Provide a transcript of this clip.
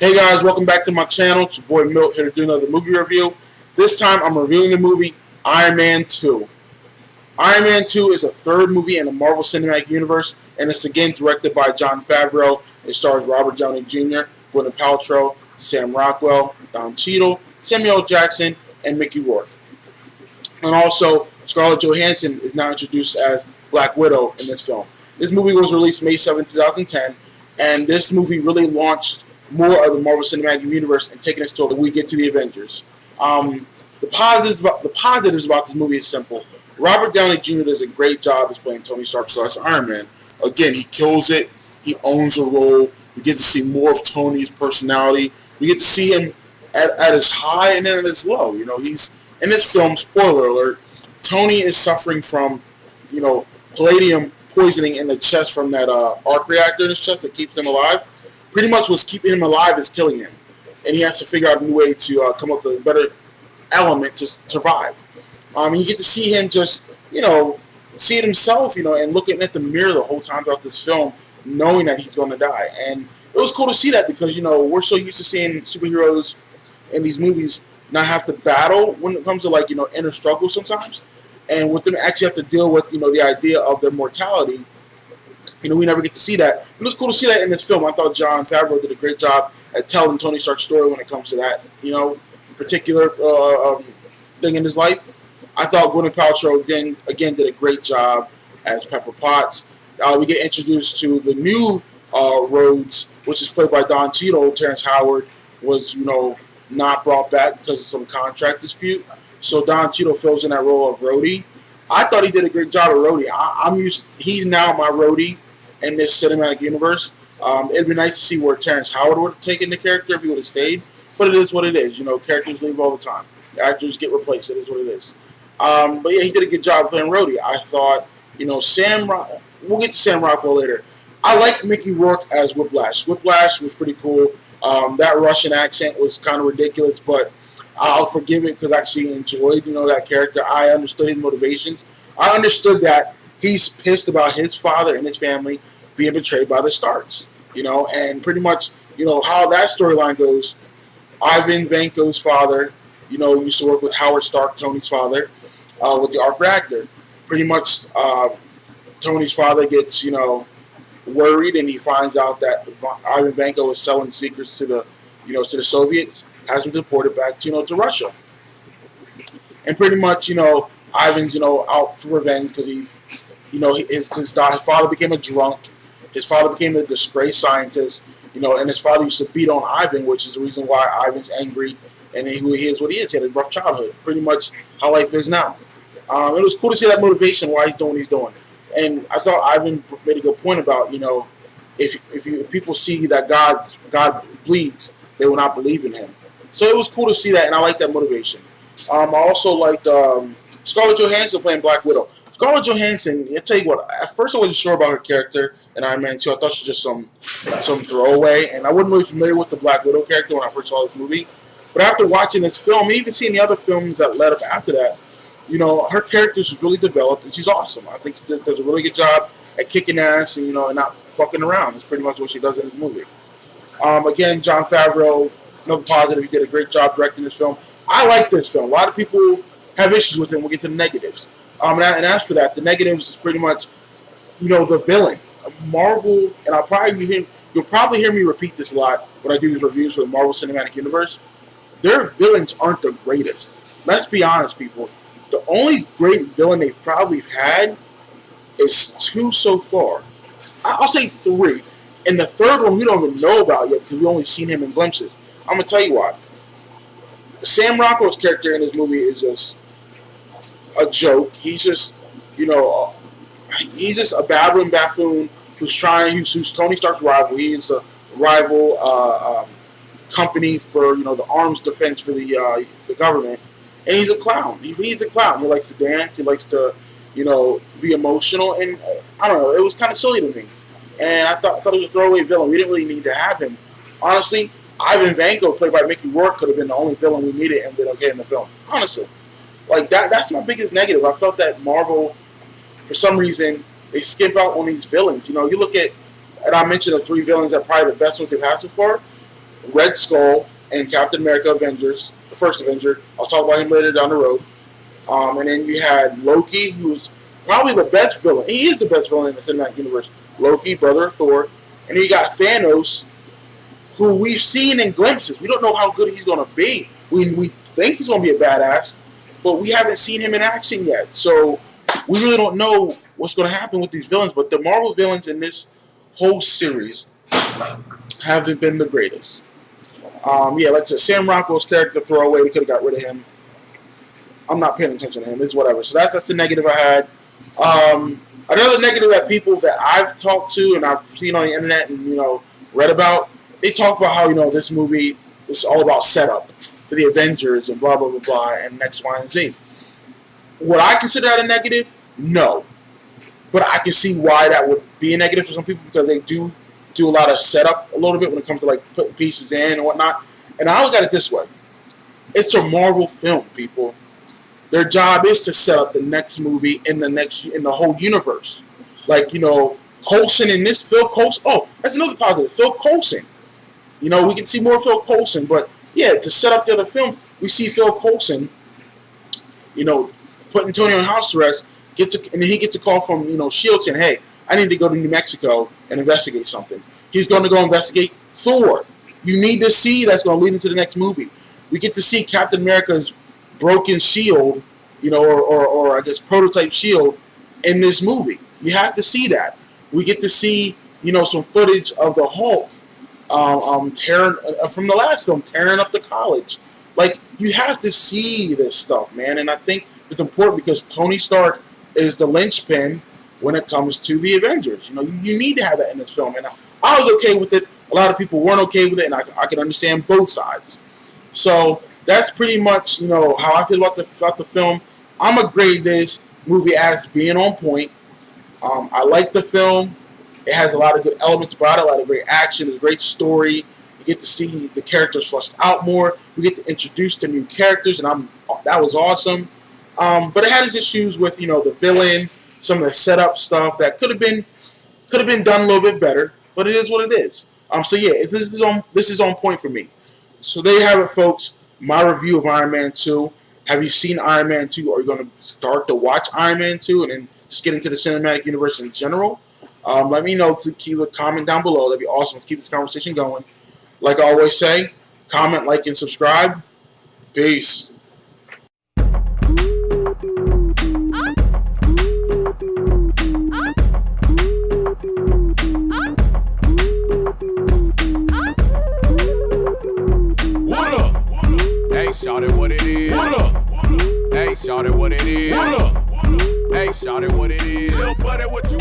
Hey guys, welcome back to my channel. It's your boy Milton here to do another movie review. This time I'm reviewing the movie Iron Man 2. Iron Man 2 is a third movie in the Marvel Cinematic Universe, and it's again directed by Jon Favreau. It stars Robert Downey Jr., Gwyneth Paltrow, Sam Rockwell, Don Cheadle, Samuel L. Jackson, and Mickey Rourke. And also, Scarlett Johansson is now introduced as Black Widow in this film. This movie was released May 7, 2010, and this movie really launched more of the Marvel Cinematic Universe and taking us to we get to the Avengers. The positives about this movie is simple. Robert Downey Jr. does a great job as playing Tony Stark / Iron Man. Again, he kills it. He owns the role. We get to see more of Tony's personality. We get to see him at his high and then at his low. You know, he's in this film. Spoiler alert: Tony is suffering from, palladium poisoning in the chest from that arc reactor in his chest that keeps him alive. Pretty much what's keeping him alive is killing him, and he has to figure out a new way to come up with a better element to survive. You get to see him just, see it himself, and looking at the mirror the whole time throughout this film, knowing that he's going to die. And it was cool to see that because, we're so used to seeing superheroes in these movies not have to battle when it comes to, inner struggle sometimes. And with them actually have to deal with, the idea of their mortality. We never get to see that. It was cool to see that in this film. I thought Jon Favreau did a great job at telling Tony Stark's story when it comes to that, particular thing in his life. I thought Gwyneth Paltrow again did a great job as Pepper Potts. We get introduced to the new Rhodes, which is played by Don Cheadle. Terrence Howard was, not brought back because of some contract dispute. So Don Cheadle fills in that role of Rhodey. I thought he did a great job of Rhodey. He's now my Rhodey in this cinematic universe. It'd be nice to see where Terrence Howard would have taken the character if he would have stayed. But it is what it is. Characters leave all the time. Actors get replaced. It is what it is. But yeah, he did a good job playing Rhodey. I thought, we'll get to Sam Rockwell later. I like Mickey Rourke as Whiplash. Whiplash was pretty cool. That Russian accent was kind of ridiculous, but I'll forgive it because I actually enjoyed, that character. I understood his motivations. I understood that he's pissed about his father and his family being betrayed by the Starks, and pretty much, how that storyline goes. Ivan Vanko's father, used to work with Howard Stark, Tony's father, with the arc reactor. Pretty much, Tony's father gets, worried, and he finds out that Ivan Vanko is selling secrets to the, to the Soviets. Has him deported back to, to Russia. And pretty much, Ivan's, out for revenge because his father became a drunk. His father became a disgraced scientist, and his father used to beat on Ivan, which is the reason why Ivan's angry and who he is, what he is. He had a rough childhood, pretty much how life is now. It was cool to see that motivation, why he's doing what he's doing. And I thought Ivan made a good point about, if people see that God bleeds, they will not believe in him. So it was cool to see that, and I like that motivation. I also liked Scarlett Johansson playing Black Widow. Scarlett Johansson, I'll tell you what, at first I wasn't sure about her character in Iron Man 2. I thought she was just some throwaway, and I wasn't really familiar with the Black Widow character when I first saw this movie. But after watching this film, and even seeing the other films that led up after that, her character was really developed, and she's awesome. I think she does a really good job at kicking ass and, and not fucking around. That's pretty much what she does in this movie. Again, Jon Favreau, another positive. He did a great job directing this film. I like this film. A lot of people have issues with it. We'll get to the negatives. And as for that, the negatives is pretty much, the villain. Marvel, and you'll probably hear me repeat this a lot when I do these reviews for the Marvel Cinematic Universe. Their villains aren't the greatest. Let's be honest, people. The only great villain they've probably had is 2 so far. I'll say 3. And the third one we don't even know about yet because we've only seen him in glimpses. I'm going to tell you why. Sam Rockwell's character in this movie is just a joke. He's just, he's just a babbling buffoon who's Tony Stark's rival. He is a rival company for, the arms defense for the government. And he's a clown. He's a clown. He likes to dance. He likes to, be emotional. And I don't know. It was kind of silly to me. And I thought it was a throwaway villain. We didn't really need to have him. Honestly, Ivan Vanko, played by Mickey Rourke, could have been the only villain we needed and been okay in the film. Honestly. That's my biggest negative. I felt that Marvel, for some reason, they skip out on these villains. You look at, and I mentioned the 3 villains that are probably the best ones they've had so far. Red Skull and Captain America Avengers, the first Avenger. I'll talk about him later down the road. And then you had Loki, who was probably the best villain. He is the best villain in the cinematic universe. Loki, brother of Thor. And then you got Thanos, who we've seen in glimpses. We don't know how good he's going to be. We think he's going to be a badass, but we haven't seen him in action yet. So we really don't know what's going to happen with these villains. But the Marvel villains in this whole series haven't been the greatest. Like I said, Sam Rockwell's character throwaway. We could have got rid of him. I'm not paying attention to him. It's whatever. So that's the negative I had. Another negative that people that I've talked to and I've seen on the internet and read about, they talk about how this movie is all about setup for the Avengers and blah blah blah blah and X, Y, and Z. Would I consider that a negative? No, but I can see why that would be a negative for some people because they do a lot of setup a little bit when it comes to like putting pieces in and whatnot. And I look at it this way: it's a Marvel film, people. Their job is to set up the next movie in the whole universe. Like, Coulson in this, Phil Coulson. Oh, that's another positive. Phil Coulson. We can see more Phil Coulson, but yeah, to set up the other films, we see Phil Coulson, putting Tony on house arrest, and then he gets a call from, S.H.I.E.L.D. saying, hey, I need to go to New Mexico and investigate something. He's going to go investigate Thor. You need to see that's going to lead into the next movie. We get to see Captain America's broken shield, or I guess prototype shield in this movie. You have to see that. We get to see, some footage of the Hulk tearing from the last film, tearing up the college. Like, you have to see this stuff, man. And I think it's important because Tony Stark is the linchpin when it comes to the Avengers. You need to have that in this film. And I was okay with it. A lot of people weren't okay with it, and I can understand both sides. So that's pretty much, how I feel about the film. I'm going to grade this movie as being on point. I like the film. It has a lot of good elements about it, a lot of great action, a great story. You get to see the characters fleshed out more. We get to introduce the new characters, and that was awesome. But it had its issues with, the villain, some of the setup stuff that could have been done a little bit better. But it is what it is. So yeah, this is on point for me. So there you have it, folks. My review of Iron Man 2. Have you seen Iron Man 2? Are you going to start to watch Iron Man 2 and then just get into the cinematic universe in general? Let me know. Keep a comment down below. That'd be awesome. Let's keep this conversation going. Like I always say, comment, like, and subscribe. Peace. Shawty, what it is? What up? Hey, shawty, what it is? What up? Hey, shawty, what it is? Little buddy, what you